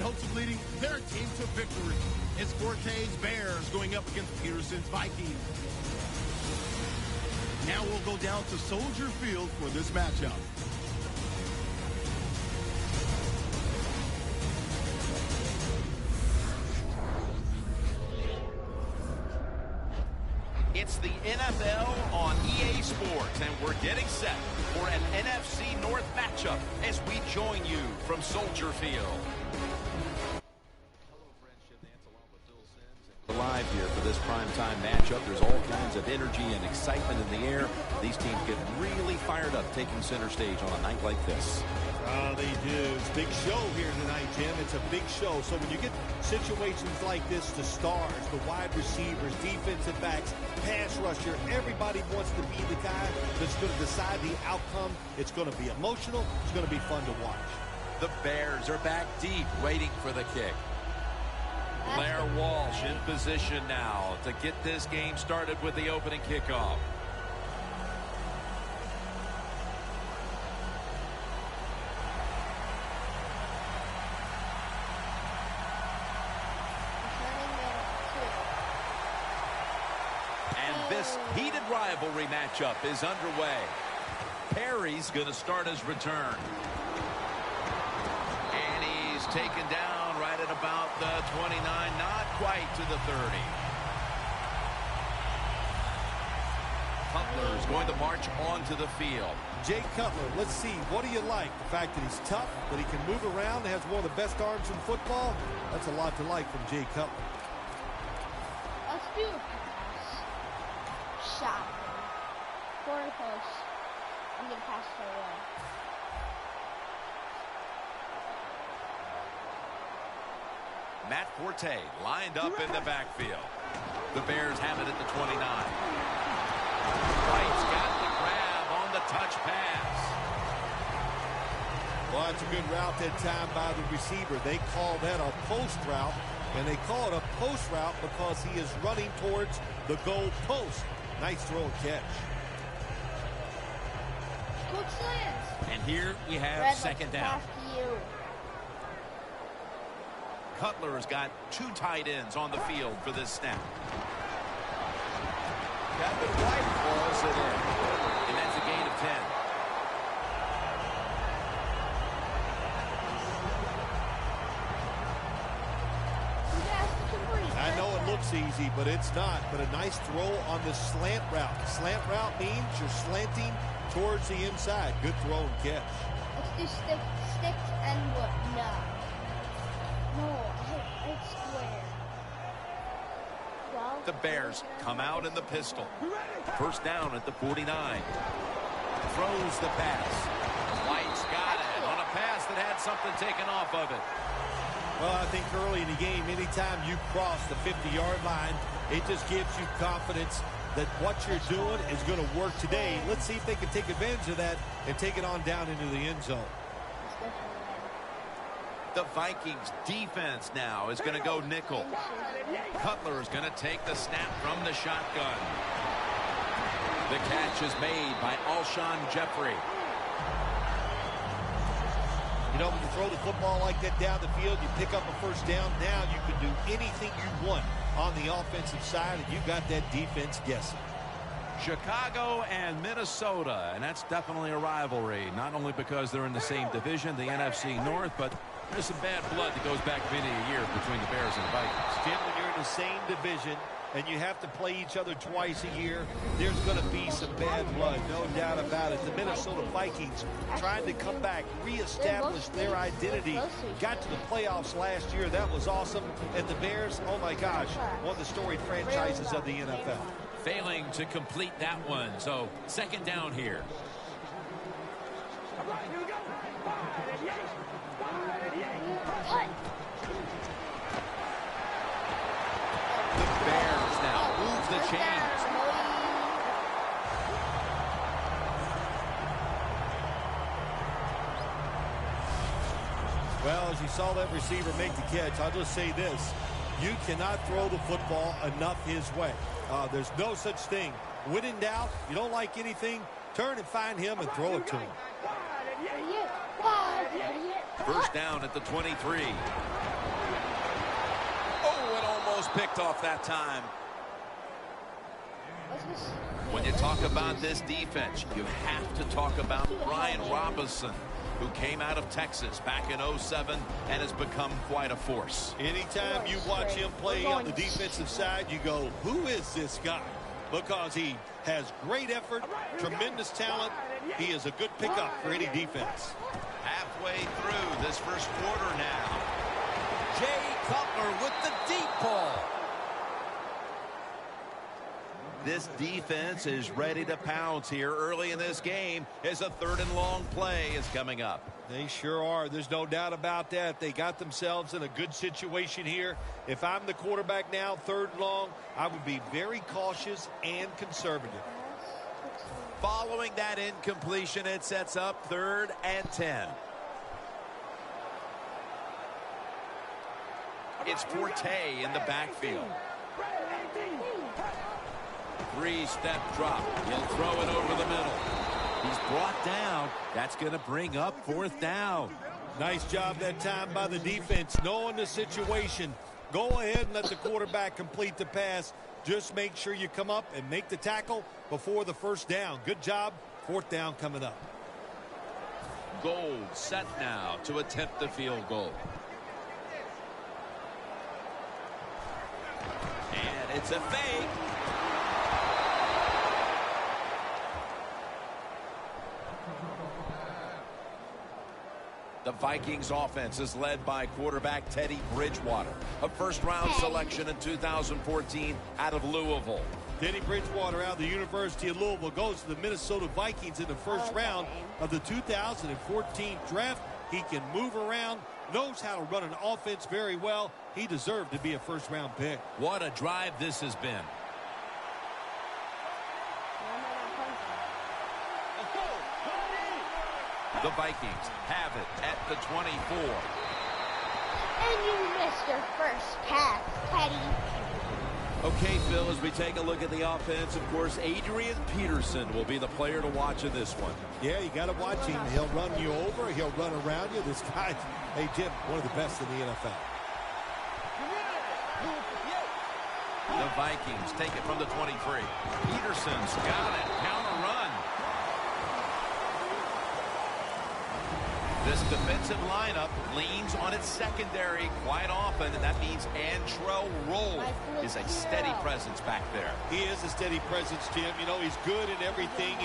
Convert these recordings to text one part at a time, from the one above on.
hopes of leading their team to victory. It's Forte's Bears going up against Peterson's Vikings. Now we'll go down to Soldier Field for this matchup. It's the NFL on EA Sports, and we're getting set for an NFC North matchup as we join you from Soldier Field. Live here for this primetime matchup. There's all kinds of energy and excitement in the air. These teams get really fired up taking center stage on a night like this. Oh, they do. It's a big show here tonight, Jim. It's a big show. So when you get situations like this, the stars, the wide receivers, defensive backs, pass rusher, everybody wants to be the guy that's going to decide the outcome. It's going to be emotional. It's going to be fun to watch. The Bears are back deep, waiting for the kick. Blair Walsh in position now to get this game started with the opening kickoff. And this heated rivalry matchup is underway. Perry's going to start his return. And he's taken down right at about the 29, not quite to the 30. Cutler is going to march onto the field. Jay Cutler, let's see, what do you like? The fact that he's tough, that he can move around, has one of the best arms in football? That's a lot to like from Jay Cutler. Let's do a pass. Shot. Corner post. I'm going to pass it away. Matt Forte lined up in the backfield. The Bears have it at the 29. White's got the grab on the touch pass. Well, that's a good route that time by the receiver. They call that a post route, and they call it a post route because he is running towards the goal post. Nice throw and catch. Coach Lance. And here we have Red, second down. Cutler's got two tight ends on the field for this snap. Kevin White calls it in, and that's a gain of 10. I know it looks easy, but it's not. But a nice throw on the slant route. Slant route means you're slanting towards the inside. Good throw and catch. Let's do sticks and what? No. No, it's square. Well, The Bears come out in the pistol. First down at the 49. Throws the pass. White's got it on a pass that had something taken off of it. Well, I think early in the game, anytime you cross the 50-yard line, it just gives you confidence that what you're doing is going to work today. Let's see if they can take advantage of that and take it on down into the end zone. The Vikings defense now is going to go nickel. Cutler is going to take the snap from the shotgun. The catch is made by Alshon Jeffrey. You know, when you throw the football like that down the field, you pick up a first down. Now you can do anything you want on the offensive side, and you got that defense guessing. Chicago and Minnesota, and that's definitely a rivalry, not only because they're in the same division, the NFC North, but there's some bad blood that goes back many a year between the Bears and the Vikings. Jim, when you're in the same division and you have to play each other twice a year, there's going to be some bad blood, no doubt about it. The Minnesota Vikings trying to come back, reestablish their identity, got to the playoffs last year. That was awesome. And the Bears, oh my gosh, one of the storied franchises of the NFL. Failing to complete that one, so second down here. The Bears now move the chains. Well, as you saw that receiver make the catch, I'll just say this. You cannot throw the football enough his way. There's no such thing. When in doubt, you don't like anything, turn and find him and throw it to him. First down at the 23. Almost picked off that time. When you talk about this defense, you have to talk about Brian Robinson, who came out of Texas back in '07 and has become quite a force. Anytime you watch him play on the defensive side, you go, who is this guy? Because he has great effort, tremendous talent. He is a good pickup for any defense. Halfway through this first quarter now. Jay Cutler with the deep ball. This defense is ready to pounce here early in this game as a 3rd and long play is coming up. They sure are. There's no doubt about that. They got themselves in a good situation here. If I'm the quarterback now, 3rd and long, I would be very cautious and conservative. Following that incompletion, it sets up 3rd and 10. It's Forte in the backfield. 3-step drop. He'll throw it over the middle. He's brought down. That's going to bring up 4th down. Nice job that time by the defense, knowing the situation. Go ahead and let the quarterback complete the pass. Just make sure you come up and make the tackle before the 1st down. Good job. 4th down coming up. Gold set now to attempt the field goal. And it's a fake. The Vikings offense is led by quarterback Teddy Bridgewater, a 1st-round selection in 2014 out of Louisville. Teddy Bridgewater out of the University of Louisville goes to the Minnesota Vikings in the 1st round of the 2014 draft. He can move around, knows how to run an offense very well. He deserved to be a 1st-round pick. What a drive this has been. The Vikings have it at the 24. And you missed your first pass, Teddy. Okay, Phil, as we take a look at the offense, of course, Adrian Peterson will be the player to watch in this one. Yeah, you got to watch him. He'll run you over. He'll run around you. This guy's, hey, Jim, one of the best in the NFL. The Vikings take it from the 23. Peterson's got it. Counter run. This defensive lineup leans on its secondary quite often, and that means Antrel Rolle is a steady presence back there. He is a steady presence, Jim. You know, he's good in everything.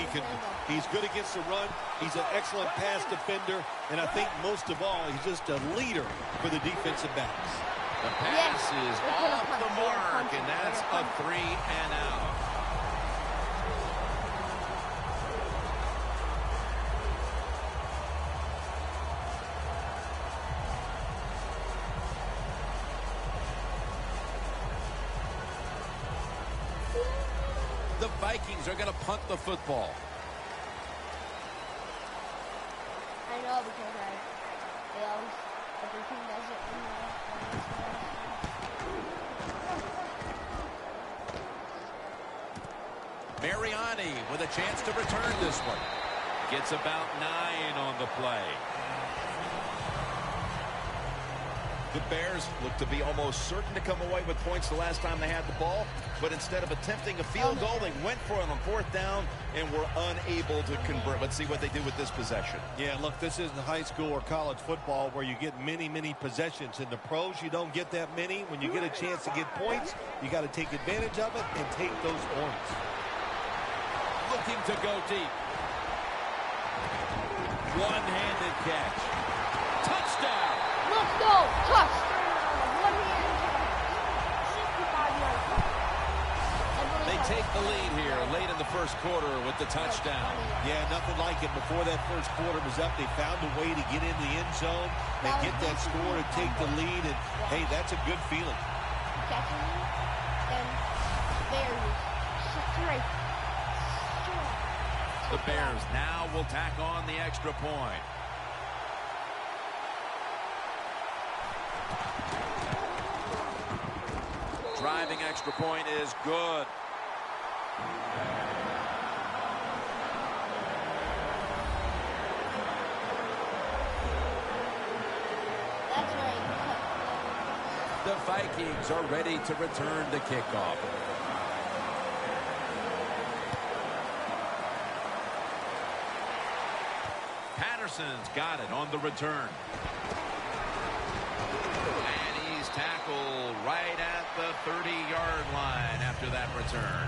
He's good against the run. He's an excellent pass defender, and I think most of all, he's just a leader for the defensive backs. The pass is off the mark, and that's a 3 and out. The Vikings are going to punt the football. I know because I failed. Every team does it. Mariani with a chance to return this one. Gets about 9 on the play. The Bears look to be almost certain to come away with points the last time they had the ball, but instead of attempting a field goal, they went for it on 4th down and were unable to convert. Let's see what they do with this possession. Yeah, look, this isn't high school or college football where you get many possessions. In the pros, you don't get that many. When you get a chance to get points, you got to take advantage of it and take those points. Looking to go deep. One-handed catch. Touchdown! Let's go! Touchdown! One-handed catch. 65-yard catch. They take the lead here late in the first quarter with the touchdown. Yeah, nothing like it. Before that first quarter was up, they found a way to get in the end zone and get that score to take the lead. And, hey, that's a good feeling. Catching you, and there you straight. The Bears now will tack on the extra point. Driving extra point is good. That's right. The Vikings are ready to return the kickoff. Patterson's got it on the return. And he's tackled right at the 30-yard line after that return.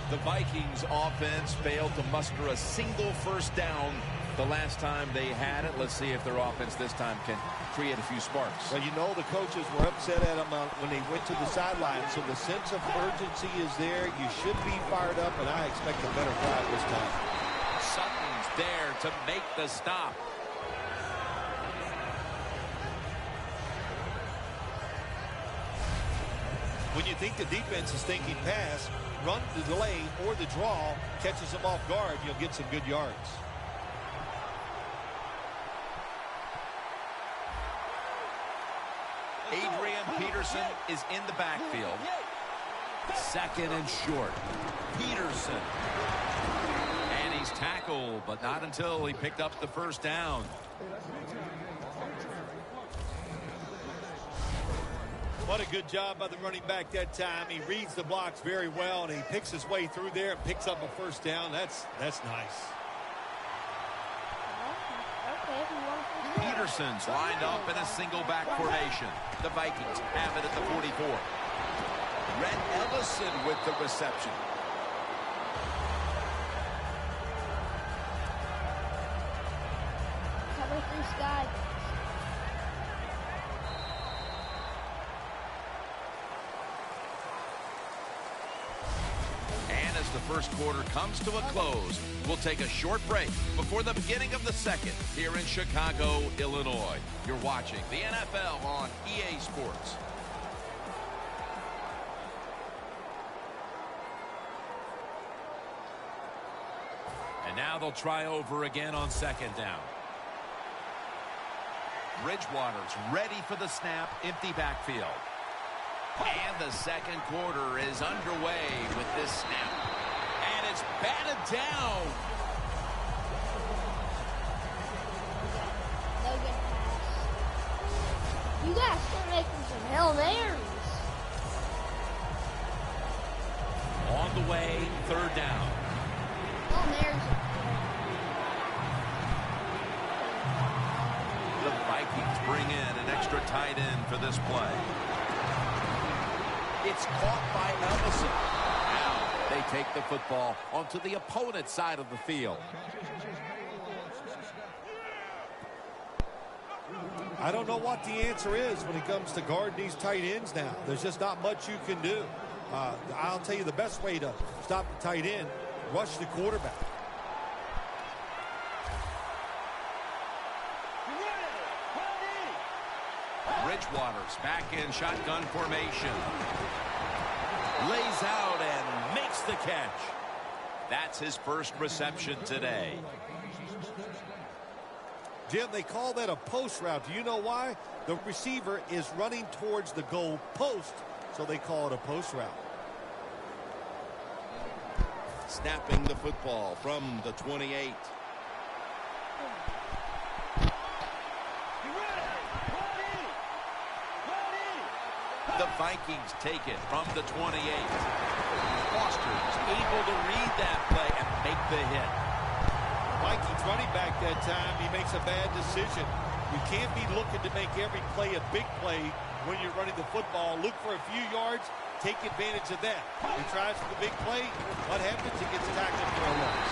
The Vikings offense failed to muster a single first down the last time they had it. Let's see if their offense this time can create a few sparks. Well, you know the coaches were upset at them when they went to the sideline, so the sense of urgency is there. You should be fired up, and I expect a better drive this time. Sutton's there to make the stop. When you think the defense is thinking pass, run the delay or the draw catches them off guard, you'll get some good yards. Adrian Peterson is in the backfield. Second and short. Peterson. And he's tackled, but not until he picked up the first down. What a good job by the running back that time. He reads the blocks very well, and he picks his way through there and picks up a first down. That's nice. Peterson's lined up in a single back formation. The Vikings have it at the 44. Rhett Ellison with the reception. Cover 3 Sky. And as the first quarter comes to a close, we'll take a short break before the beginning of the second here in Chicago, Illinois. You're watching the NFL on EA Sports. And now they'll try over again on second down. Bridgewater's ready for the snap, empty backfield. And the second quarter is underway with this snap. And it's batted down. No good pass. You guys start making some Hail Marys. On the way, third down. Hail Marys are The Vikings bring in an extra tight end for this play. It's caught by Ellison. Now they take the football onto the opponent's side of the field. I don't know what the answer is when it comes to guarding these tight ends now. There's just not much you can do. I'll tell you the best way to stop the tight end, rush the quarterback. Bridgewater's back in shotgun formation. Lays out and makes the catch. That's his first reception today. Jim, they call that a post route. Do you know why? The receiver is running towards the goal post, so they call it a post route. Snapping the football from the 28. The Vikings take it from the 28. Foster's able to read that play and make the hit. Vikings running back that time, he makes a bad decision. You can't be looking to make every play a big play when you're running the football. Look for a few yards, take advantage of that. He tries for the big play. What happens? He gets tackled for a loss.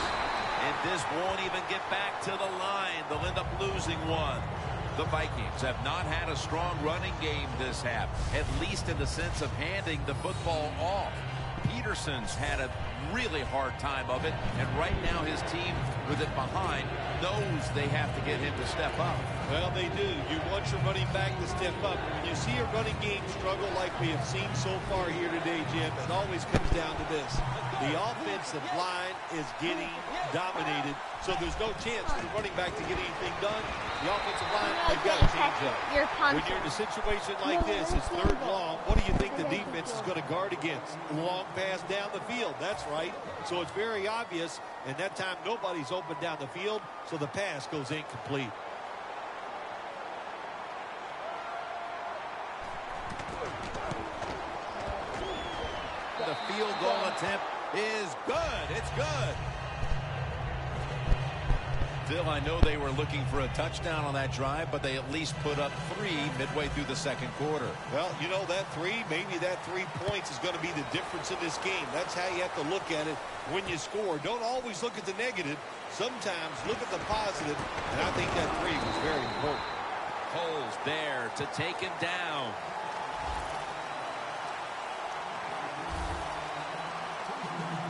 And this won't even get back to the line. They'll end up losing one. The Vikings have not had a strong running game this half, at least in the sense of handing the football off. Peterson's had a really hard time of it, and right now his team, with it behind, knows they have to get him to step up. Well, they do. You want your running back to step up. When you see a running game struggle like we have seen so far here today, Jim, it always comes down to this. The offensive line is getting dominated, so there's no chance for the running back to get anything done. The offensive line, they've got to change up. When you're in a situation like this, it's third long, what do you think the defense is going to guard against? Long pass down the field. That's right. So it's very obvious, and that time nobody's open down the field, so the pass goes incomplete. The field goal attempt is good. It's good. Phil, I know they were looking for a touchdown on that drive, but they at least put up 3 midway through the second quarter. Well, you know, that 3, maybe that 3 points is going to be the difference in this game. That's how you have to look at it when you score. Don't always look at the negative. Sometimes look at the positive, and I think that 3 was very important. Cole's there to take him down.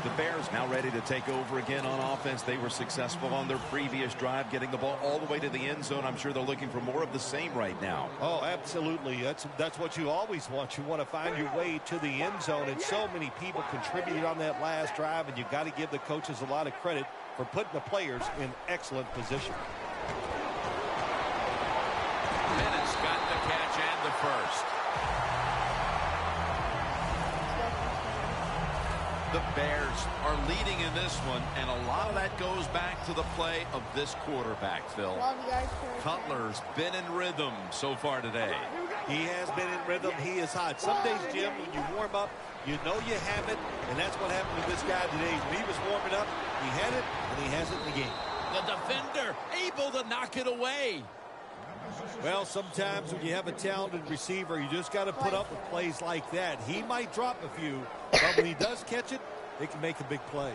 The Bears now ready to take over again on offense. They were successful on their previous drive, getting the ball all the way to the end zone. I'm sure they're looking for more of the same right now. Oh, absolutely. That's what you always want. You want to find your way to the end zone, and so many people contributed on that last drive, and you've got to give the coaches a lot of credit for putting the players in excellent position. Minutes got the catch and the first. The Bears are leading in this one, and a lot of that goes back to the play of this quarterback, Phil. 12 yards per Cutler's been in rhythm so far today. He has been in rhythm. He is hot. Some days, Jim, when you warm up, you know you have it, and that's what happened to this guy today. When he was warming up, he had it, and he has it in the game. The defender able to knock it away. Well, sometimes when you have a talented receiver, you just got to put up with plays like that. He might drop a few, but when he does catch it, it can make a big play.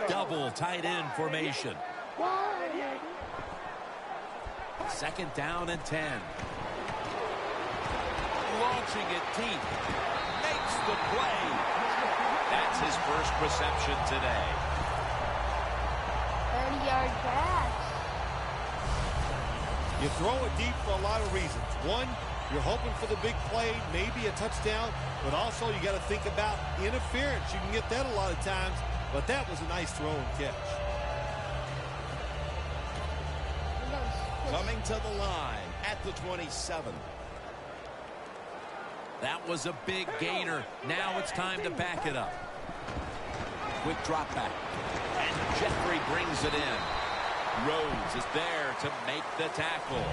Double tight end formation. Second down and 10. Launching it deep. Makes the play. That's his first reception today. 30-yard pass. You throw it deep for a lot of reasons. One, you're hoping for the big play, maybe a touchdown, but also you got to think about interference. You can get that a lot of times, but that was a nice throw and catch. Coming to the line at the 27. That was a big gainer. Now it's time to back it up. Quick drop back. And Jeffrey brings it in. Rhodes is there to make the tackle.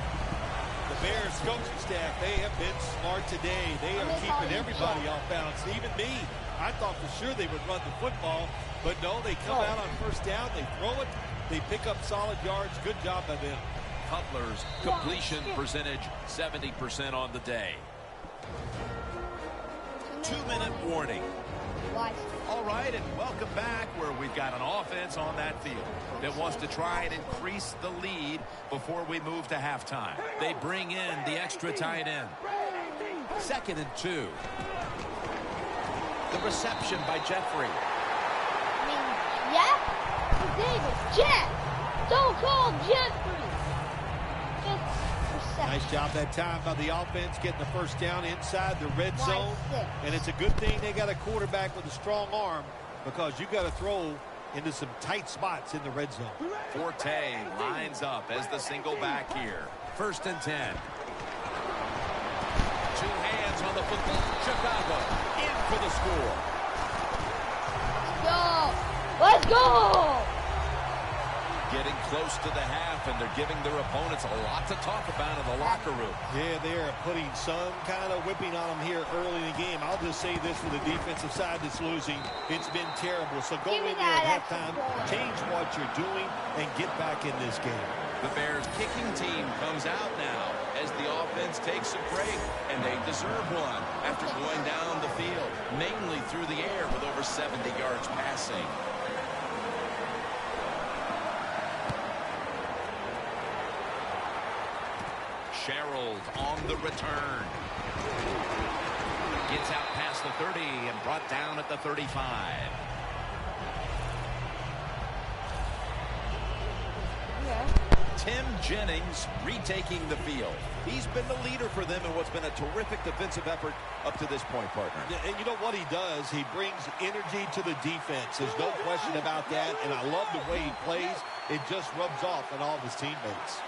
The Bears coaching staff, they have been smart today. They are keeping everybody off balance. Even me, I thought for sure they would run the football, but no, they come out on first down, they throw it, they pick up solid yards. Good job by them. Cutler's completion percentage 70% on the day. 2-minute warning. All right, and welcome back where we've got an offense on that field that wants to try and increase the lead before we move to halftime. They bring in the extra tight end. 2nd and 2. The reception by Jeffrey. Jeff? His name is Jeff. Don't call Jeffrey. Nice job that time by the offense, getting the first down inside the red zone. And it's a good thing they got a quarterback with a strong arm, because you got to throw into some tight spots in the red zone. Forte lines up as the single back here. 1st and 10. 2 hands on the football. Chicago in for the score. Let's go! Getting close to the half, and they're giving their opponents a lot to talk about in the locker room. Yeah, they are putting some kind of whipping on them here early in the game. I'll just say this for the defensive side that's losing. It's been terrible. So go in there at halftime, change what you're doing, and get back in this game. The Bears kicking team comes out now as the offense takes a break, and they deserve one after going down the field, mainly through the air with over 70 yards passing. Sherald on the return. Gets out past the 30 and brought down at the 35. Tim Jennings retaking the field. He's been the leader for them in what's been a terrific defensive effort up to this point, partner. And you know what he does? He brings energy to the defense. There's no question about that, and I love the way he plays. It just rubs off on all of his teammates.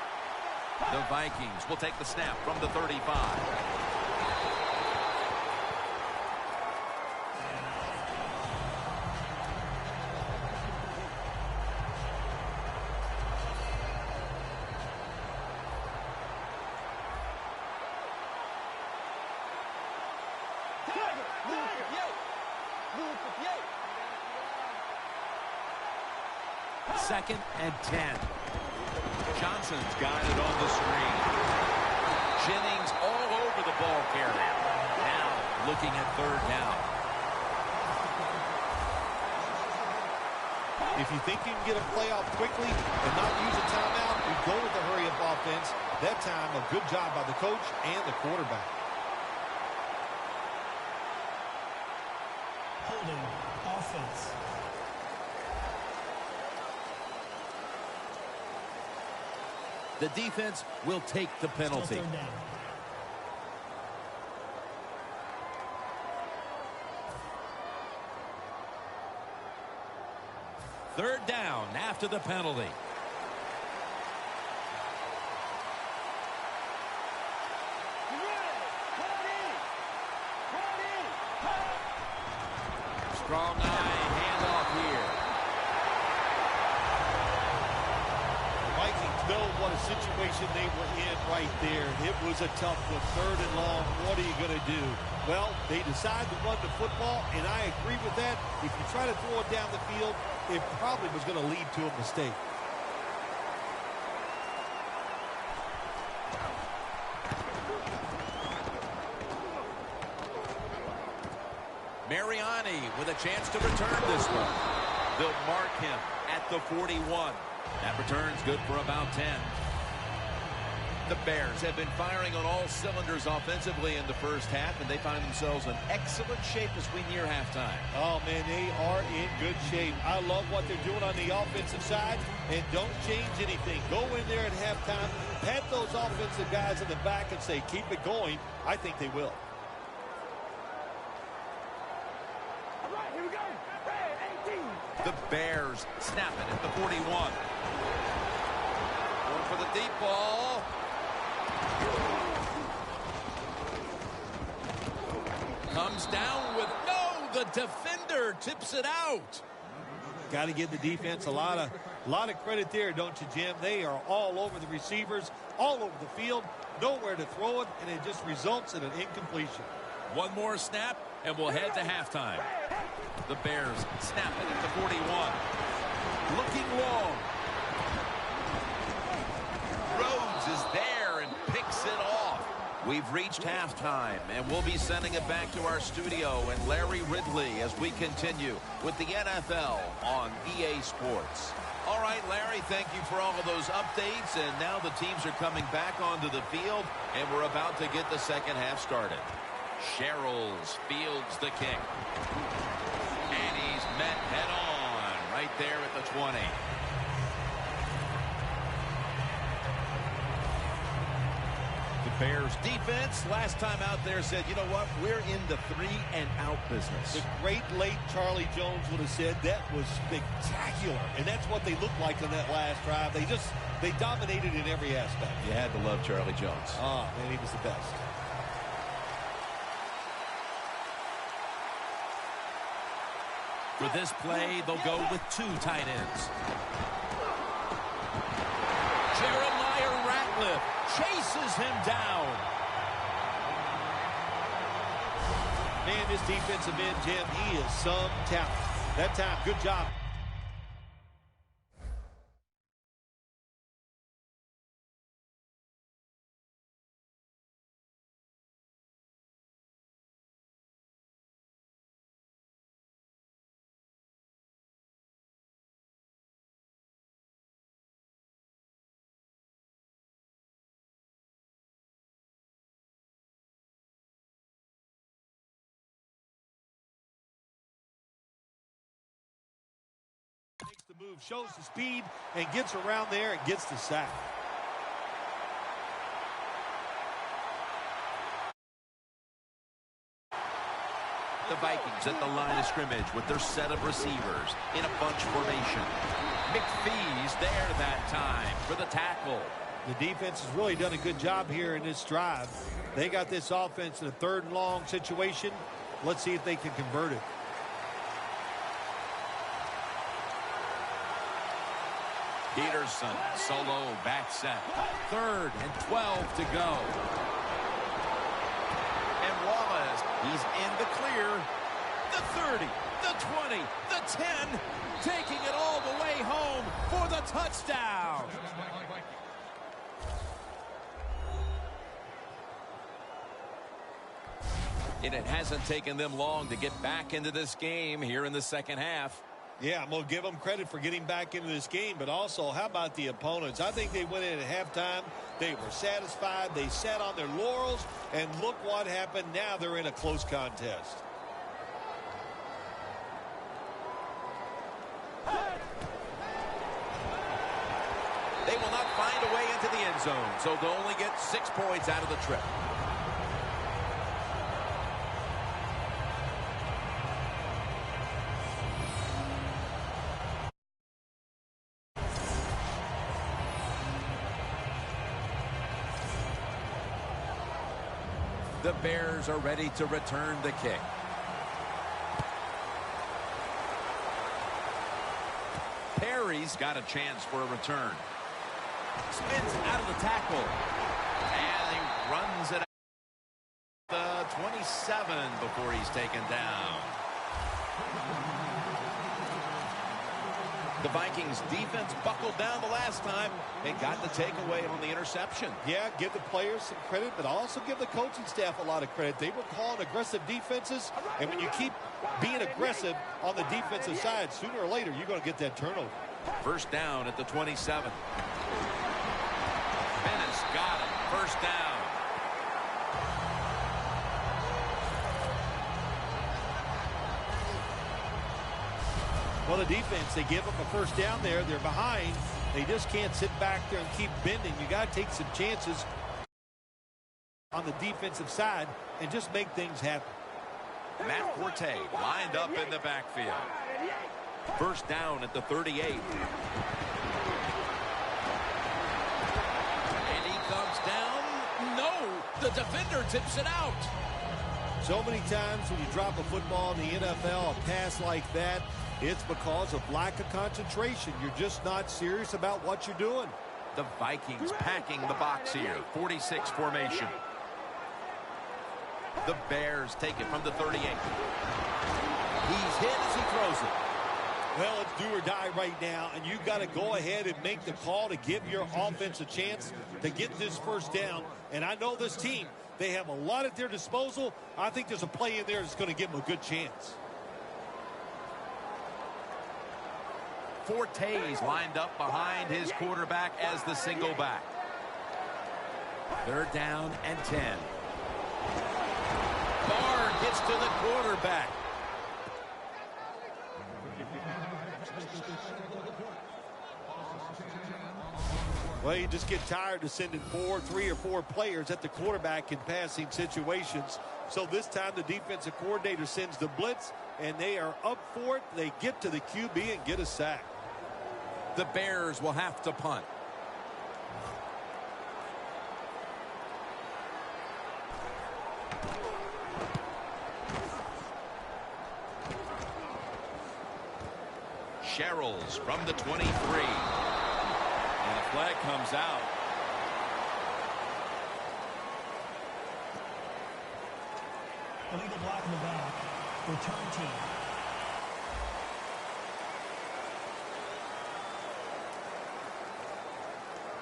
The Vikings will take the snap from the 35. Second and 10. Johnson's got it on the screen. Jennings all over the ball carrier. Now looking at third down. If you think you can get a playoff quickly and not use a timeout, you go with the hurry-up offense. That time, a good job by the coach and the quarterback. Holding offense. The defense will take the penalty. Third down. Third down after the penalty. Strong eye handoff here. The Vikings know what a situation they were in right there. It was a tough one, third and long. What are you going to do? Well, they decide to run the football, and I agree with that. If you try to throw it down the field, it probably was going to lead to a mistake. Mariani with a chance to return this one. They'll mark him at the 41. That return's good for about 10. The Bears have been firing on all cylinders offensively in the first half, and they find themselves in excellent shape as we near halftime. Oh, man, they are in good shape. I love what they're doing on the offensive side, and don't change anything. Go in there at halftime, pat those offensive guys in the back and say, keep it going. I think they will. The Bears snap it at the 41. Going for the deep ball. Comes down with no. The defender tips it out. Got to give the defense a lot of credit there, don't you, Jim? They are all over the receivers, all over the field, nowhere to throw it, and it just results in an incompletion. One more snap, and we'll head to halftime. The Bears snap it at the 41. Looking long. Rhodes is there and picks it off. We've reached halftime, and we'll be sending it back to our studio and Larry Ridley as we continue with the NFL on EA Sports. All right, Larry, thank you for all of those updates, and now the teams are coming back onto the field, and we're about to get the second half started. Sherrills fields the kick. And he's met head on right there at the 20. The Bears defense last time out there said, you know what, we're in the 3-and-out business. The great late Charlie Jones would have said that was spectacular, and that's what they looked like on that last drive. They dominated in every aspect. You had to love Charlie Jones. Oh, man, he was the best. For this play, they'll go with 2 tight ends. Jeremiah Ratliff chases him down. Man, this defensive end, Jim, he is some talent. That time, good job. Makes the move, shows the speed, and gets around there and gets the sack. The Vikings at the line of scrimmage with their set of receivers in a bunch formation. McPhee's there that time for the tackle. The defense has really done a good job here in this drive. They got this offense in a 3rd and long situation. Let's see if they can convert it. Peterson, solo, back set. 3rd and 12 to go. And Wallace, he's in the clear. The 30, the 20, the 10, taking it all the way home for the touchdown. And it hasn't taken them long to get back into this game here in the second half. Yeah, I'm going to give them credit for getting back into this game, but also, how about the opponents? I think they went in at halftime. They were satisfied. They sat on their laurels, and look what happened. Now they're in a close contest. They will not find a way into the end zone, so they'll only get 6 points out of the trip. The Bears are ready to return the kick. Perry's got a chance for a return. Spins out of the tackle. And he runs it out the 27 before he's taken down. The Vikings defense buckled down the last time and got the takeaway on the interception. Yeah, give the players some credit, but also give the coaching staff a lot of credit. They were calling aggressive defenses, and when you keep being aggressive on the defensive side, sooner or later you're going to get that turnover. First down at the 27. Menace got it. First down. Well, the defense, they give up a first down there. They're behind. They just can't sit back there and keep bending. You got to take some chances on the defensive side and just make things happen. Matt Forte lined up in the backfield. First down at the 38. And he comes down. No, the defender tips it out. So many times when you drop a football in the NFL, a pass like that, it's because of lack of concentration. You're just not serious about what you're doing. The Vikings packing the box here. 46 formation. The Bears take it from the 38. He's hit as he throws it. Well, it's do or die right now, and you've got to go ahead and make the call to give your offense a chance to get this first down. And I know this team, they have a lot at their disposal. I think there's a play in there that's going to give them a good chance. Forte's lined up behind his quarterback as the single back. Third down and 10. Barr gets to the quarterback. Well, you just get tired of sending 3 or 4 players at the quarterback in passing situations. So this time the defensive coordinator sends the blitz, and they are up for it. They get to the QB and get a sack. The Bears will have to punt. Sherrills from the 23. And a flag comes out. Illegal block in the back. Return team.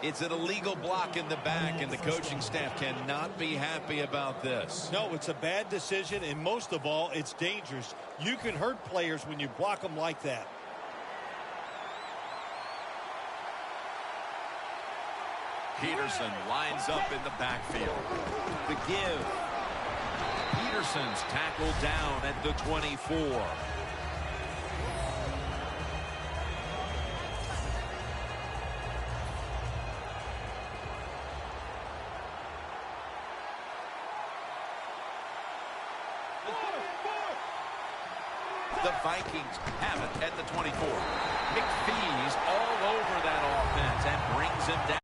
It's an illegal block in the back, and the coaching staff cannot be happy about this. No, it's a bad decision, and most of all, it's dangerous. You can hurt players when you block them like that. Peterson lines up in the backfield. The give. Peterson's tackled down at the 24. The Vikings have it at the 24. McPhee's all over that offense and brings him down.